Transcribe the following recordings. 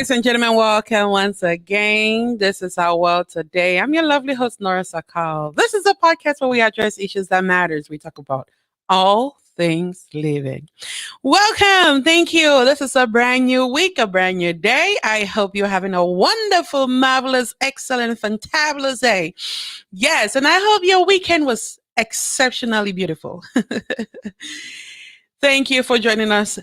Ladies and gentlemen, welcome once again. This is our world today. I'm your lovely host, Nora Sakal. This is a podcast where we address issues that matters. We talk about all things living. Welcome. Thank you. This is a brand new week, a brand new day. I hope you're having a wonderful, marvelous, excellent, fantabulous day. Yes, and I hope your weekend was exceptionally beautiful. Thank you for joining us.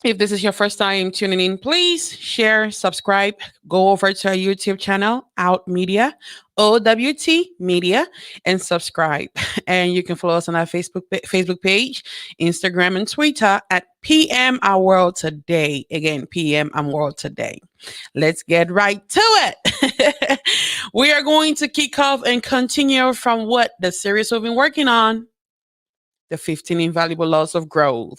If this is your first time tuning in, please share, subscribe, go over to our YouTube channel, Out Media, OWT Media, and subscribe. And you can follow us on our Facebook page, Instagram, and Twitter at PM Our World Today. Again, PM Our World Today. Let's get right to it. We are going to kick off and continue from what the series we've been working on, the 15 Invaluable Laws of Growth.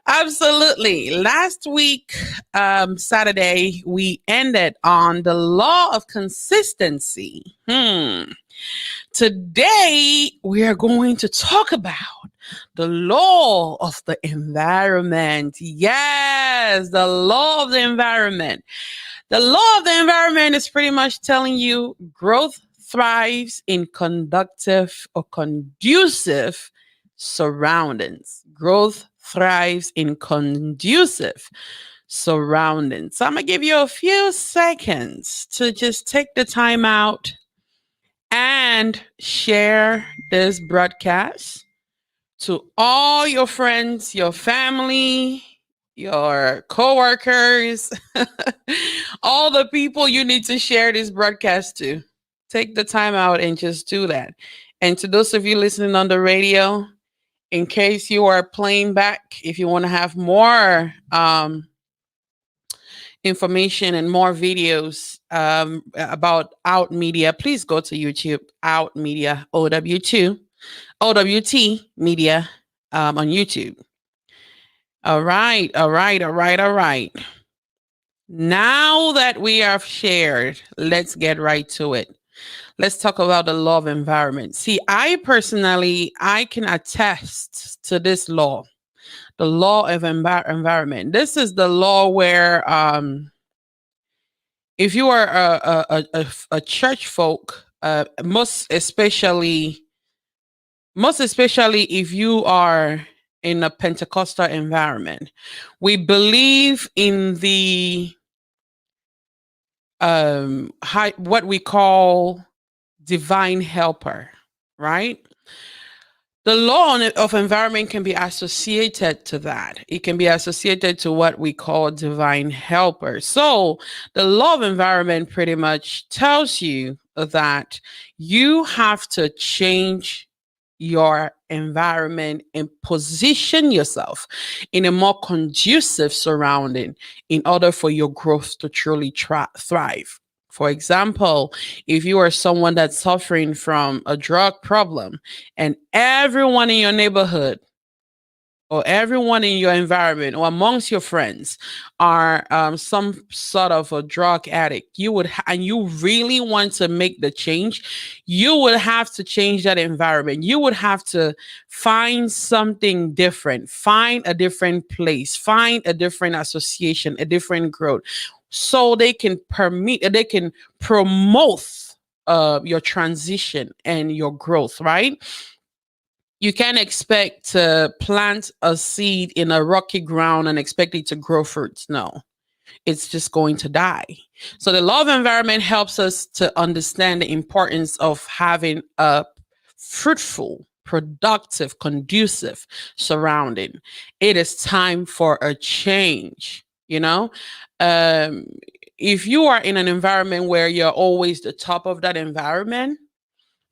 Absolutely. Last week, Saturday, we ended on the law of consistency. Today, we are going to talk about the law of the environment. Yes, the law of the environment. The law of the environment is pretty much telling you growth thrives in conductive or conducive surroundings. Growth thrives in conducive surroundings. So I'm going to give you a few seconds to just take the time out and share this broadcast to all your friends, your family, your coworkers, all the people you need to share this broadcast to. Take the time out and just do that. And to those of you listening on the radio, in case you are playing back, if you want to have more information and more videos about Out Media, please go to YouTube, Out Media, OWT Media on YouTube. All right. Now that we have shared, let's get right to it. Let's talk about the law of environment. See, I can attest to this law, the law of environment. This is the law where if you are a church folk, most especially if you are in a Pentecostal environment, we believe in the what we call divine helper, right? The law of environment can be associated to that. It can be associated to what we call divine helper. So the law of environment pretty much tells you that you have to change your environment and position yourself in a more conducive surrounding in order for your growth to truly thrive. For example, if you are someone that's suffering from a drug problem and everyone in your neighborhood or everyone in your environment or amongst your friends are some sort of a drug addict, and you really want to make the change, you would have to change that environment. You would have to find something different, find a different place, find a different association, a different growth, so they can promote your transition and your growth, right? You can't expect to plant a seed in a rocky ground and expect it to grow fruits. No, it's just going to die. So the law of environment helps us to understand the importance of having a fruitful, productive, conducive surrounding. It is time for a change, if you are in an environment where you're always the top of that environment,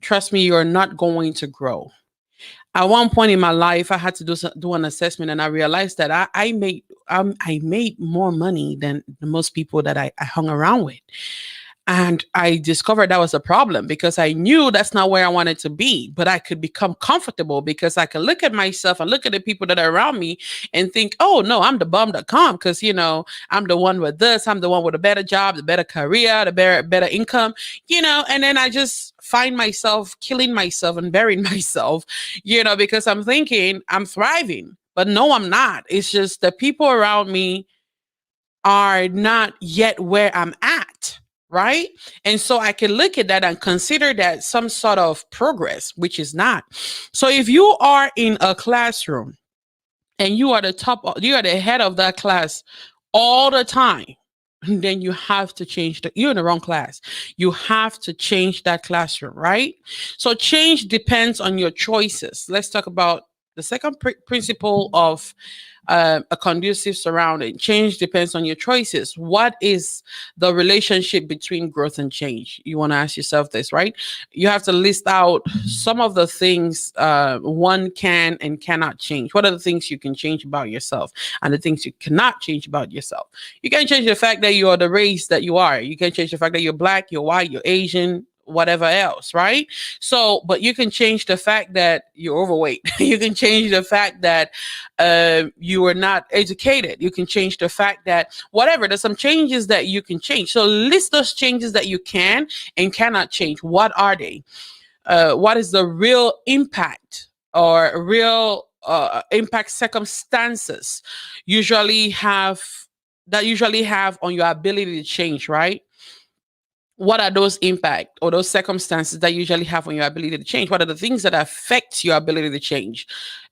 trust me, you're not going to grow. At one point in my life, I had to do an assessment, and I realized that I made more money than most people that I hung around with. And I discovered that was a problem because I knew that's not where I wanted to be, but I could become comfortable because I could look at myself and look at the people that are around me and think, oh no, I'm the bum.com because, I'm the one with this, I'm the one with a better job, the better career, the better income, and then I just find myself killing myself and burying myself, because I'm thinking I'm thriving. But no, I'm not. It's just the people around me are not yet where I'm at. Right. And so I can look at that and consider that some sort of progress, which is not. So if you are in a classroom and you are the top, you are the head of that class all the time, then you have to change you're in the wrong class. You have to change that classroom, right? So change depends on your choices. Let's talk about the second principle of a conducive surrounding. Change depends on your choices. What is the relationship between growth and change? You want to ask yourself this, right? You have to list out some of the things one can and cannot change. What are the things you can change about yourself and the things you cannot change about yourself? You can't change the fact that you are the race that you are. You can't change the fact that you're black, you're white, you're Asian, whatever else, right? So, but you can change the fact that you're overweight. You can change the fact that you are not educated. You can change the fact that whatever. There's some changes that you can change. So list those changes that you can and cannot change. What are they? What is the real impact or real impact circumstances usually have on your ability to change, right? What are those impact or those circumstances that usually have on your ability to change? What are the things that affect your ability to change?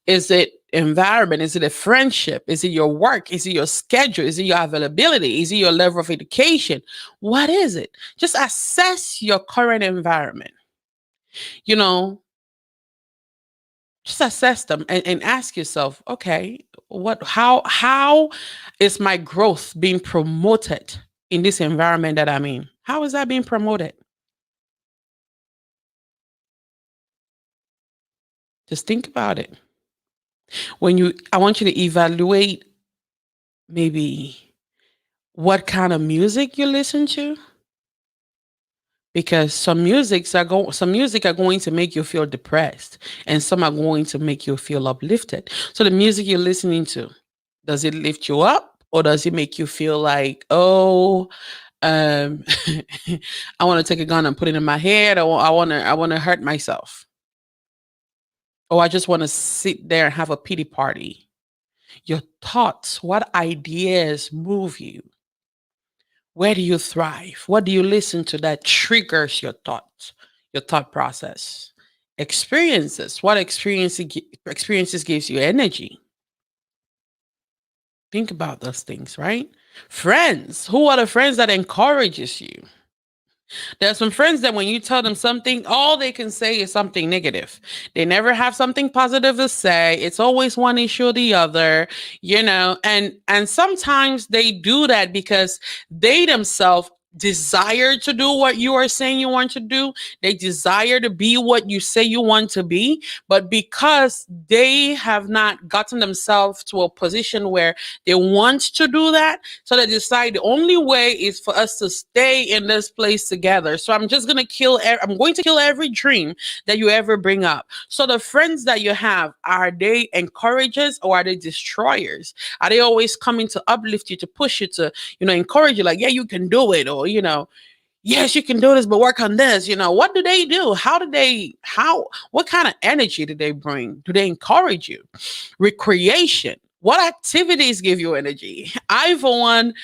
Is it environment? Is it a friendship? Is it your work? Is it your schedule? Is it your availability? Is it your level of education? What is it? Just assess your current environment. You know, just assess them and ask yourself, okay, how is my growth being promoted in this environment that I'm in? How is that being promoted? Just think about it. I want you to evaluate maybe what kind of music you listen to, because some music are going to make you feel depressed and some are going to make you feel uplifted. So the music you're listening to, does it lift you up or does it make you feel like, oh, um I want to take a gun and put it in my head, or I want to hurt myself, or I just want to sit there and have a pity party? Your thoughts, what ideas move you? Where do you thrive? What do you listen to that triggers your thoughts, your thought process? Experiences. What experiences gives you energy? Think about those things, right? Friends. Who are the friends that encourages you? There's some friends that when you tell them something, all they can say is something negative. They never have something positive to say. It's always one issue or the other, and sometimes they do that because they themselves desire to do what you are saying you want to do. They desire to be what you say you want to be, but because they have not gotten themselves to a position where they want to do that, so they decide the only way is for us to stay in this place together. So I'm going to kill every dream that you ever bring up. So the friends that you have, are they encouragers or are they destroyers? Are they always coming to uplift you, to push you, to, encourage you, like, yeah, you can do it, or, yes, you can do this, but work on this. What do they do? What kind of energy do they bring? Do they encourage you? Recreation. What activities give you energy? For one,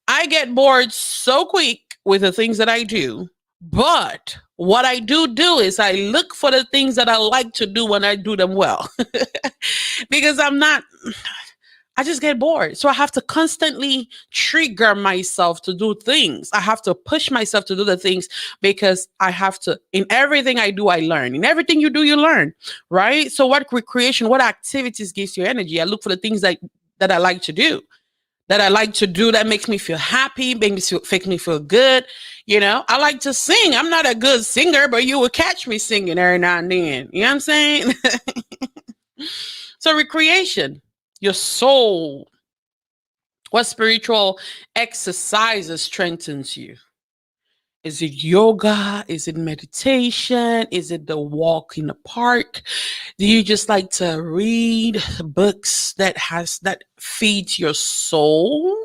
I get bored so quick with the things that I do. But what I do is I look for the things that I like to do when I do them well. Because I just get bored. So I have to constantly trigger myself to do things. I have to push myself to do the things because in everything I do, I learn. In everything you do, you learn, right? So what recreation, what activities gives you energy? I look for the things that I like to do. That makes me feel happy, make me feel good. I like to sing. I'm not a good singer, but you will catch me singing every now and then. You know what I'm saying? So recreation, your soul. What spiritual exercises strengthens you? Is it yoga? Is it meditation? Is it the walk in the park? Do you just like to read books that feeds your soul?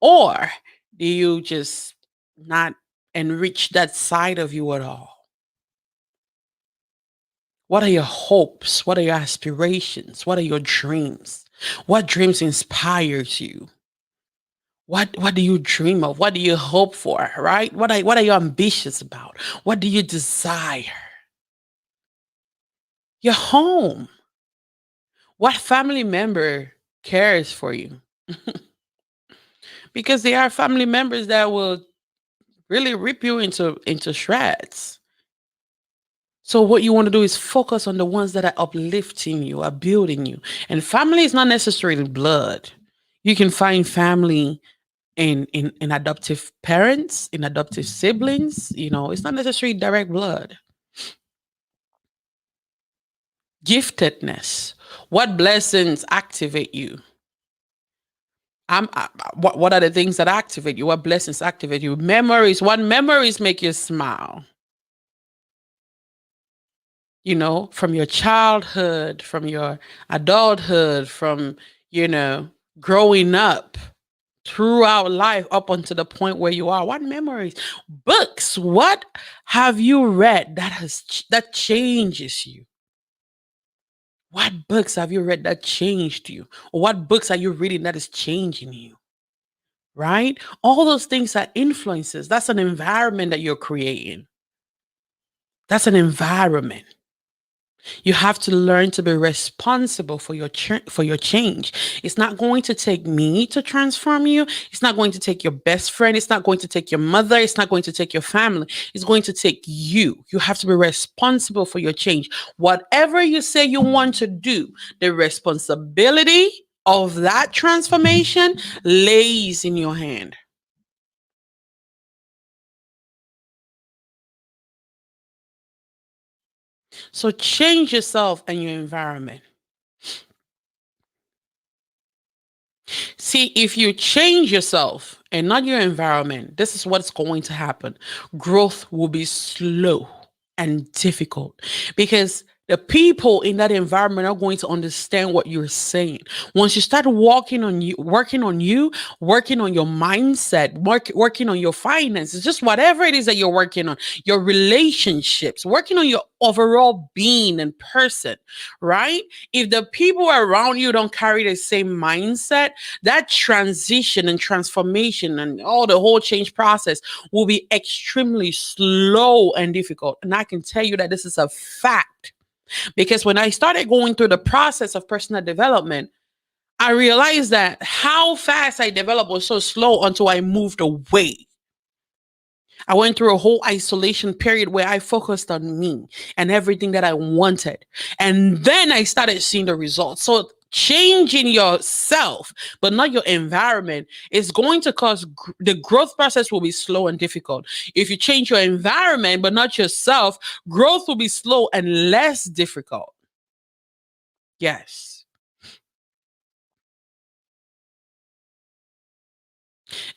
Or do you just not enrich that side of you at all? What are your hopes? What are your aspirations? What are your dreams? What dreams inspires you? What do you dream of? What do you hope for? Right? What are you ambitious about? What do you desire? Your home. What family member cares for you? Because there are family members that will really rip you into shreds. So what you want to do is focus on the ones that are uplifting you, are building you. And family is not necessarily blood. You can find family in adoptive parents, in adoptive siblings. It's not necessarily direct blood. Giftedness. What blessings activate you? What are the things that activate you? What blessings activate you? Memories. What memories make you smile? From your childhood, from your adulthood, from, growing up throughout life up until the point where you are. What memories? Books. What have you read that changes you? What books have you read that changed you? Or what books are you reading that is changing you? Right? All those things are influences. That's an environment that you're creating. That's an environment. You have to learn to be responsible for your change. It's not going to take me to transform you. It's not going to take your best friend. It's not going to take your mother. It's not going to take your family. It's going to take you. You have to be responsible for your change. Whatever you say you want to do, the responsibility of that transformation lays in your hand. So change yourself and your environment. See, if you change yourself and not your environment, this is what's going to happen. Growth will be slow and difficult because the people in that environment are going to understand what you're saying. Once you start working on your mindset, working on your finances, just whatever it is that you're working on, your relationships, working on your overall being and person, right? If the people around you don't carry the same mindset, that transition and transformation and all the whole change process will be extremely slow and difficult. And I can tell you that this is a fact. Because when I started going through the process of personal development, I realized that how fast I developed was so slow until I moved away. I went through a whole isolation period where I focused on me and everything that I wanted. And then I started seeing the results. So changing yourself, but not your environment, is going to cause the growth process will be slow and difficult. If you change your environment, but not yourself, growth will be slow and less difficult. Yes.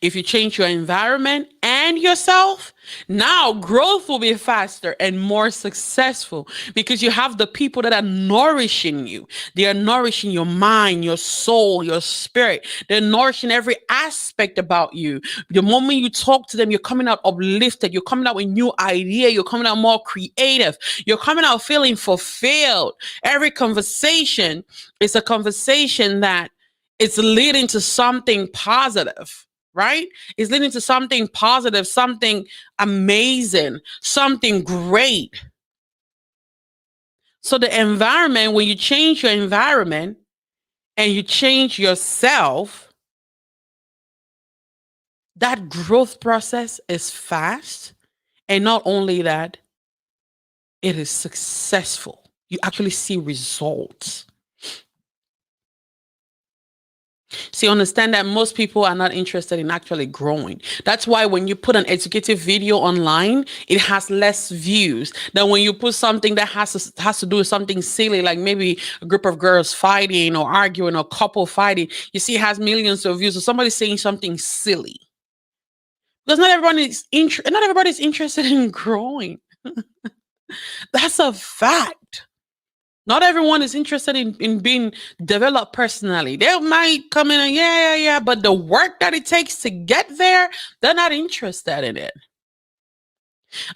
If you change your environment and yourself, now growth will be faster and more successful because you have the people that are nourishing you. They are nourishing your mind, your soul, your spirit. They're nourishing every aspect about you. The moment you talk to them, you're coming out uplifted. You're coming out with new idea. You're coming out more creative. You're coming out feeling fulfilled. Every conversation is a conversation that is leading to something positive, right? It's leading to something positive, something amazing, something great. So the environment, when you change your environment and you change yourself, that growth process is fast. And not only that, it is successful. You actually see results. See, understand that most people are not interested in actually growing. That's why when you put an educative video online, it has less views than when you put something that has to do with something silly, like maybe a group of girls fighting or arguing or couple fighting. You see, it has millions of views. So somebody's saying something silly because not everybody's interested in growing. That's a fact. Not everyone is interested in being developed personally. They might come in and yeah, but the work that it takes to get there, they're not interested in it.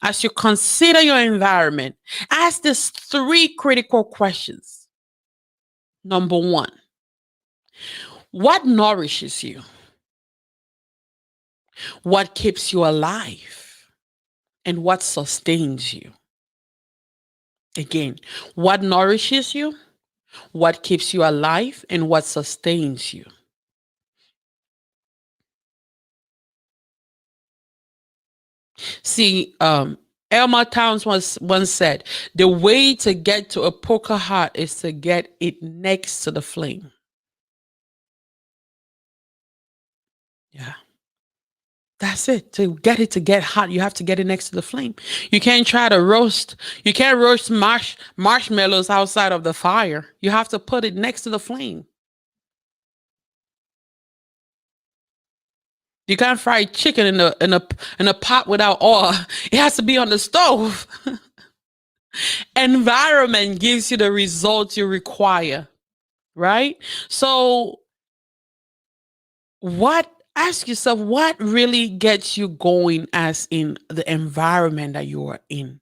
As you consider your environment, ask these three critical questions. Number one, what nourishes you? What keeps you alive? And what sustains you? Again, what nourishes you? What keeps you alive? And what sustains you? See, Elmer Towns once said, the way to get to a poker heart is to get it next to the flame. Yeah. That's it. To get hot, you have to get it next to the flame. You can't try to roast. You can't roast marshmallows outside of the fire. You have to put it next to the flame. You can't fry chicken in a pot without oil. It has to be on the stove. Environment gives you the results you require, right? So ask yourself what really gets you going as in the environment that you are in.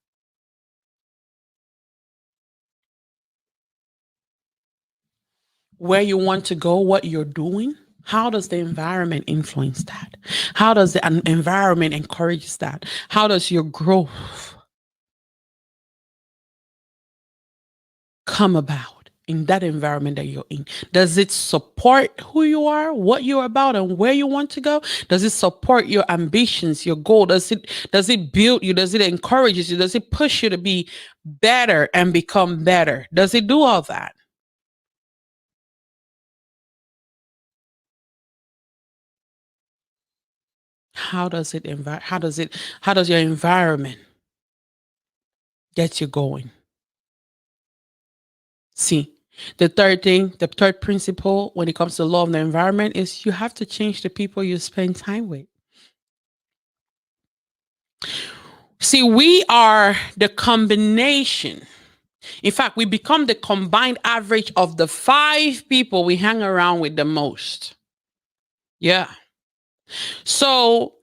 Where you want to go, what you're doing. How does the environment influence that? How does the environment encourage that? How does your growth come about in that environment that you're in? Does it support who you are, what you're about, and where you want to go? Does it support your ambitions, your goal? Does it build you? Does it encourage you? Does it push you to be better and become better? Does it do all that? How does your environment get you going? See, the third principle when it comes to law of the environment is you have to change the people you spend time with. See, we are the combination. In fact, we become the combined average of the 5 people we hang around with the most. Yeah. So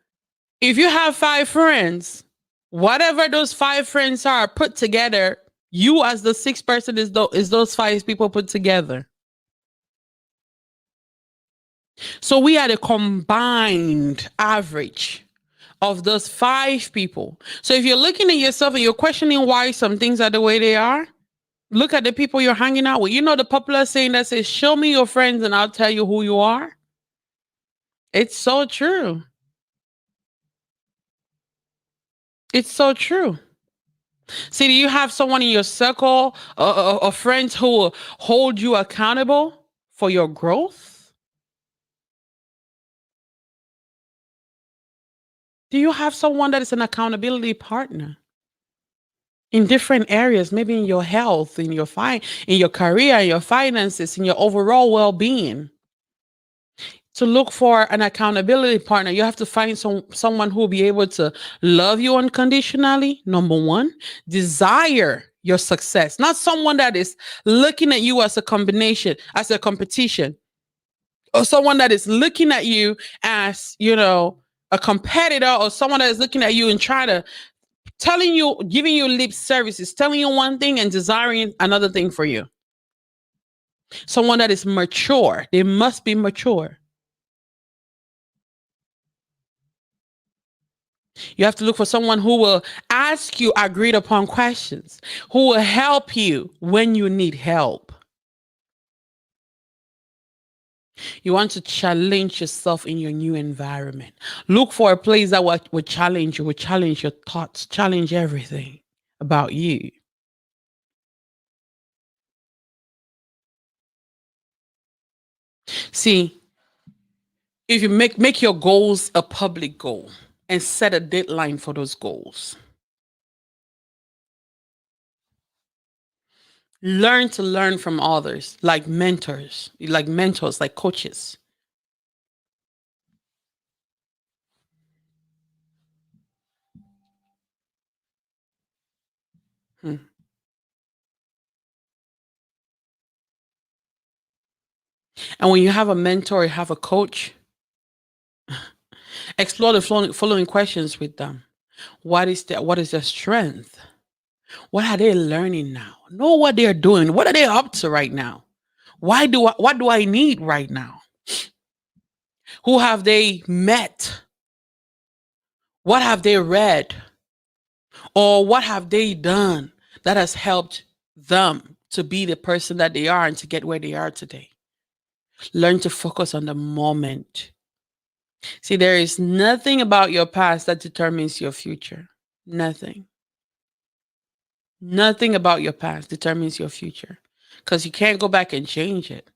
if you have 5 friends, whatever those 5 friends are put together, you as the 6th person is those 5 people put together. So we are the combined average of those 5 people. So if you're looking at yourself and you're questioning why some things are the way they are, look at the people you're hanging out with. You know the popular saying that says, show me your friends and I'll tell you who you are? It's so true. It's so true. See, do you have someone in your circle of friends who will hold you accountable for your growth? Do you have someone that is an accountability partner in different areas, maybe in your health, in your career, in your finances, in your overall well-being? To look for an accountability partner, you have to find someone who will be able to love you unconditionally, number one, desire your success, not someone that is looking at you as a combination, as a competition, or someone that is looking at you as, a competitor, or someone that is looking at you and trying to giving you lip services, telling you one thing and desiring another thing for you. Someone that is mature, they must be mature. You have to look for someone who will ask you agreed upon questions, who will help you when you need help. You want to challenge yourself in your new environment. Look for a place that will challenge you, will challenge your thoughts, challenge everything about you. See, if you make your goals a public goal and set a deadline for those goals. Learn to learn from others, like mentors, like coaches. Hmm. And when you have a mentor, you have a coach, explore the following questions with them. What is their strength? What are they learning now? Know what they're doing. What are they up to right now? What do I need right now? Who have they met? What have they read? Or what have they done that has helped them to be the person that they are and to get where they are today? Learn to focus on the moment. See, there is nothing about your past that determines your future. Nothing. Nothing about your past determines your future because you can't go back and change it,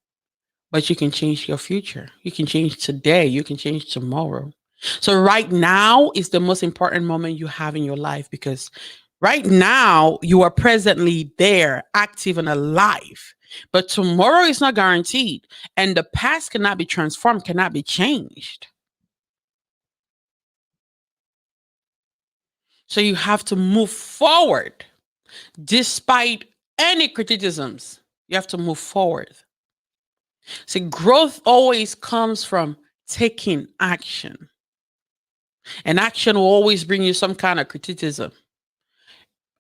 but you can change your future. You can change today. You can change tomorrow. So, right now is the most important moment you have in your life because right now you are presently there, active and alive. But tomorrow is not guaranteed, and the past cannot be transformed, cannot be changed. So, you have to move forward despite any criticisms. You have to move forward. See, growth always comes from taking action. And action will always bring you some kind of criticism.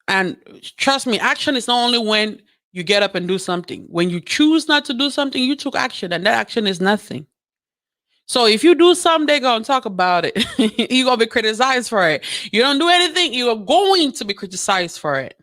And trust me, action is not only when you get up and do something. When you choose not to do something, you took action, and that action is nothing. So if you do something, they're going to talk about it. You're going to be criticized for it. You don't do anything, you're going to be criticized for it.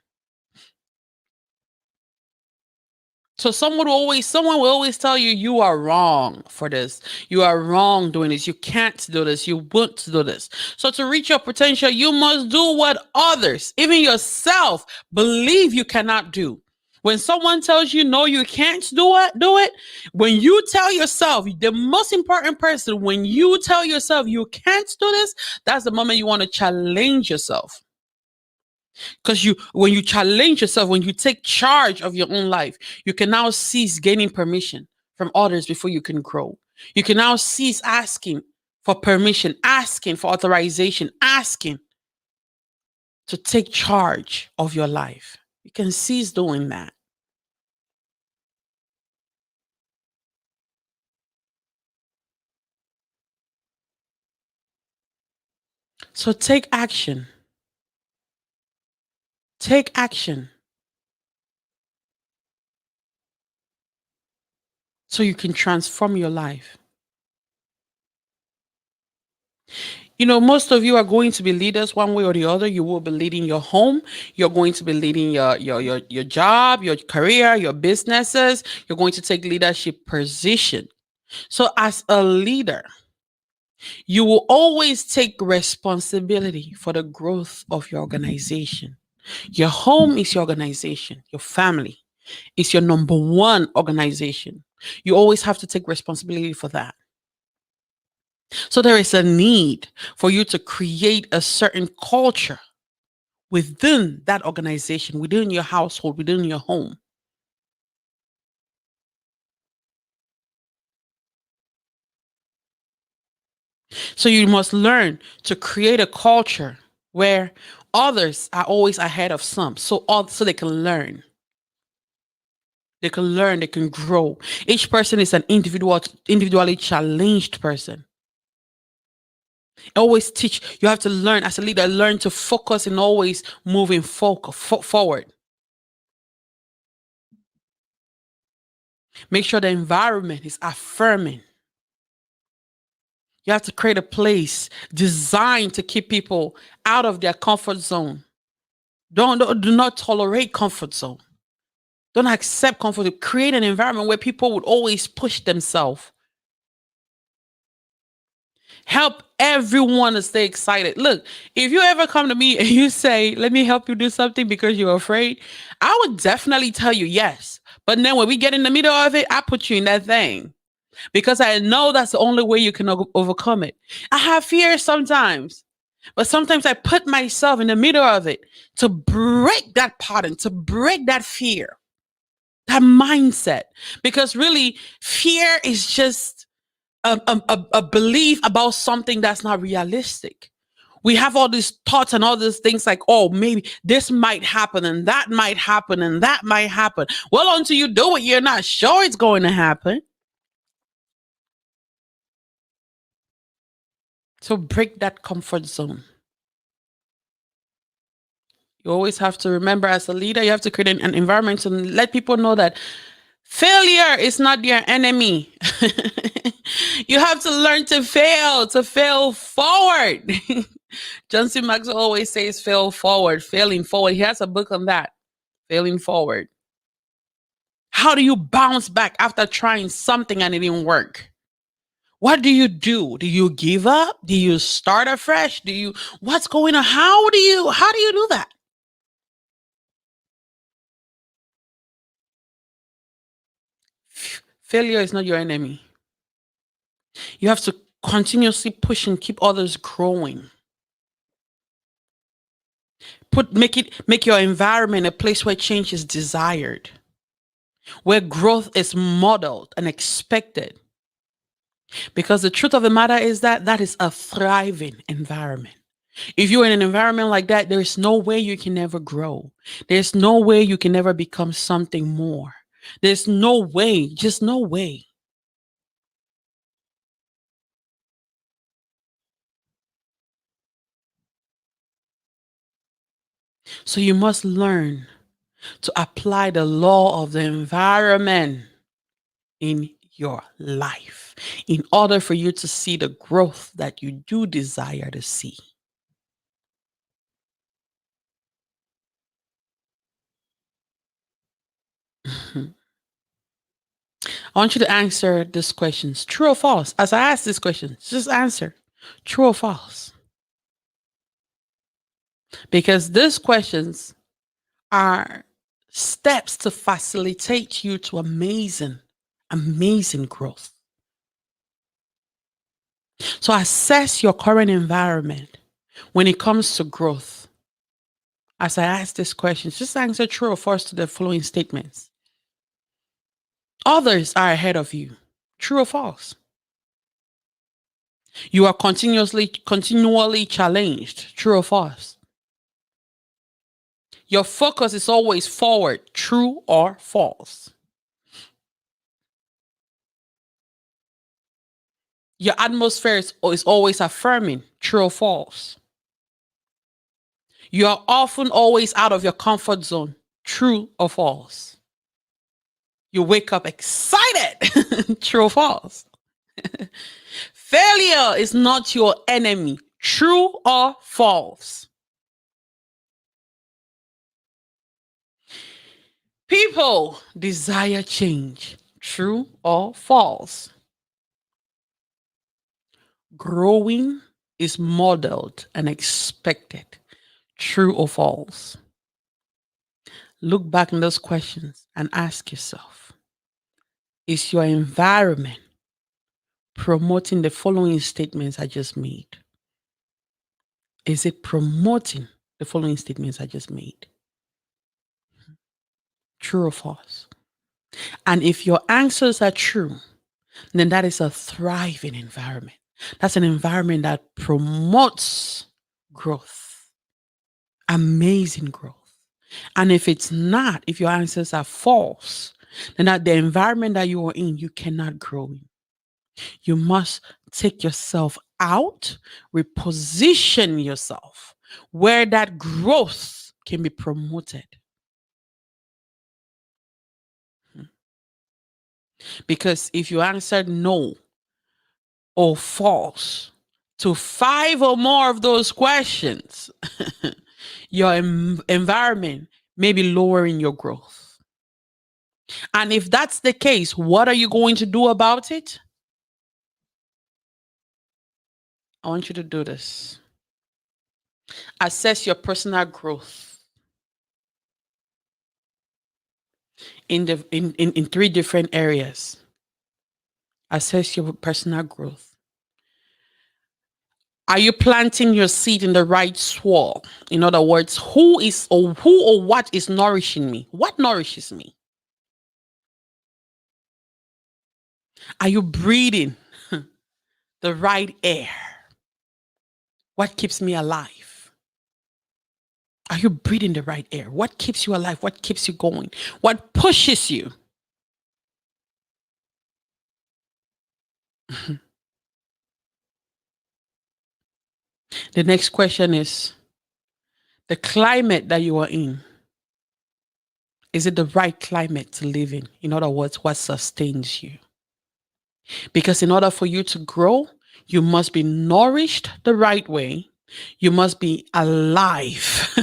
So someone will always tell you you are wrong for this. You are wrong doing this. You can't do this. You won't do this. So to reach your potential, you must do what others, even yourself, believe you cannot do. When someone tells you no, you can't do it. When you tell yourself, the most important person, when you tell yourself you can't do this, that's the moment you want to challenge yourself. Because when you challenge yourself, when you take charge of your own life, you can now cease gaining permission from others before you can grow. You can now cease asking for permission, asking for authorization, asking to take charge of your life. You can cease doing that. So take action. Take action so you can transform your life. Most of you are going to be leaders one way or the other. You will be leading your home. You're going to be leading your job, your career, your businesses. You're going to take leadership position. So as a leader, you will always take responsibility for the growth of your organization. Your home is your organization. Your family is your number one organization. You always have to take responsibility for that. So there is a need for you to create a certain culture within that organization, within your household, within your home. So you must learn to create a culture where others are always ahead of some, so they can learn. They can learn, they can grow. Each person is an individually challenged person. Always teach. You have to learn as a leader, learn to focus and always moving forward. Make sure the environment is affirming. You have to create a place designed to keep people out of their comfort zone. Do not tolerate comfort zone. Don't accept comfort. Create an environment where people would always push themselves. Help everyone to stay excited. Look, if you ever come to me and you say, let me help you do something because you're afraid, I would definitely tell you yes. But then when we get in the middle of it, I put you in that thing because I know that's the only way you can overcome it. I have fear sometimes, but sometimes I put myself in the middle of it to break that pattern, to break that fear, that mindset. Because really, fear is just a belief about something that's not realistic. We have all these thoughts and all these things like, oh, maybe this might happen and that might happen and that might happen. Well, until you do it, you're not sure it's going to happen. So break that comfort zone. You always have to remember, as a leader, you have to create an environment to let people know that failure is not your enemy. You have to learn to fail forward. John C. Maxwell always says fail forward, failing forward. He has a book on that, failing forward. How do you bounce back after trying something and it didn't work? What do you do? Do you give up? Do you start afresh? What's going on? How do you do that? Failure is not your enemy. You have to continuously push and keep others growing. Make your environment a place where change is desired, where growth is modeled and expected. Because the truth of the matter is that that is a thriving environment. If you're in an environment like that, there's no way you can ever grow. There's no way you can ever become something more. There's no way, just no way. So you must learn to apply the law of the environment in your life in order for you to see the growth that you do desire to see. I want you to answer these questions, true or false. As I ask these questions, just answer true or false. Because these questions are steps to facilitate you to amazing growth. So assess your current environment when it comes to growth. As I ask these questions, just answer true or false to the following statements. Others are ahead of you. True or false? You are continually challenged. True or false? Your focus is always forward. True or false? Your atmosphere is always affirming. True or false? You are often always out of your comfort zone. True or false? You wake up excited. True or false? Failure is not your enemy. True or false? People desire change. True or false? Growing is modeled and expected. True or false? Look back in those questions and ask yourself, is your environment promoting the following statements I just made? Is it promoting the following statements I just made? True or false? And if your answers are true, then that is a thriving environment. That's an environment that promotes growth, amazing growth. And if it's not, if your answers are false, then that the environment that you are in, you cannot grow in. You must take yourself out, reposition yourself where that growth can be promoted. Because if you answered no or false to 5 or more of those questions, your environment may be lowering your growth. And if that's the case, what are you going to do about it? I want you to do this. Assess your personal growth in 3 different areas. Assess your personal growth. Are you planting your seed in the right soil? In other words, who or what is nourishing me? What nourishes me? Are you breathing the right air? What keeps me alive? Are you breathing the right air? What keeps you alive? What keeps you going? What pushes you? The next question is, The climate that you are in, is it the right climate to live in? In other words, what sustains you? Because in order for you to grow, you must be nourished the right way. You must be alive.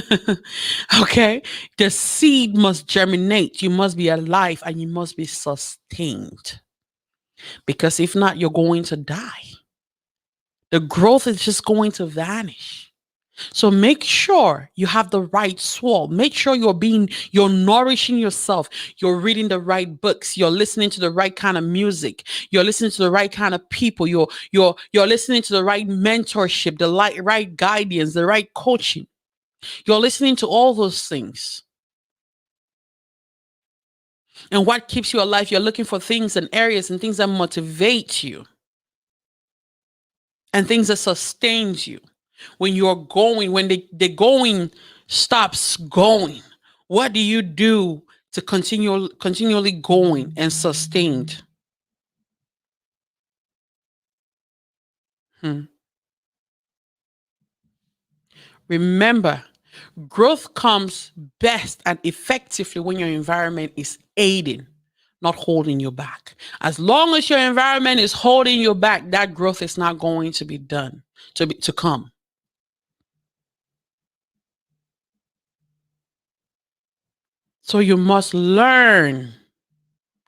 Okay? The seed must germinate. You must be alive and you must be sustained. Because if not, you're going to die. The growth is just going to vanish. So make sure you have the right soil. Make sure you're nourishing yourself. You're reading the right books. You're listening to the right kind of music. You're listening to the right kind of people. You're listening to the right mentorship, the right guidance, the right coaching. You're listening to all those things. And what keeps you alive? You're looking for things and areas and things that motivate you and things that sustains you. When you're going, when the going stops going, what do you do to continually going and sustained? Remember, growth comes best and effectively when your environment is aiding, not holding you back. As long as your environment is holding you back, that growth is not going to be done, to come. So you must learn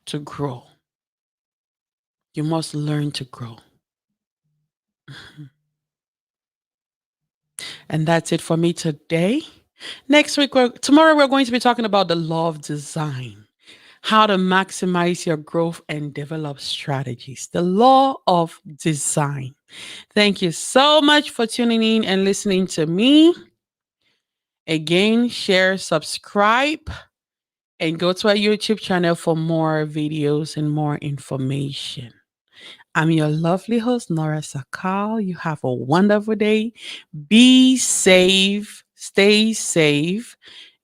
to grow. You must learn to grow. And that's it for me today. Tomorrow, we're going to be talking about the law of design, how to maximize your growth and develop strategies. The law of design. Thank you so much for tuning in and listening to me. Again, share, subscribe, and go to our YouTube channel for more videos and more information. I'm your lovely host, Nora Sakal. You have a wonderful day. Be safe. Stay safe.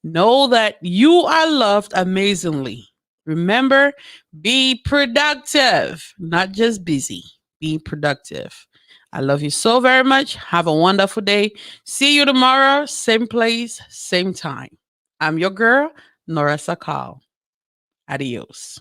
Know that you are loved amazingly. Remember, be productive, not just busy. Be productive. I love you so very much. Have a wonderful day. See you tomorrow, same place, same time. I'm your girl, Nora Sakal. Adios.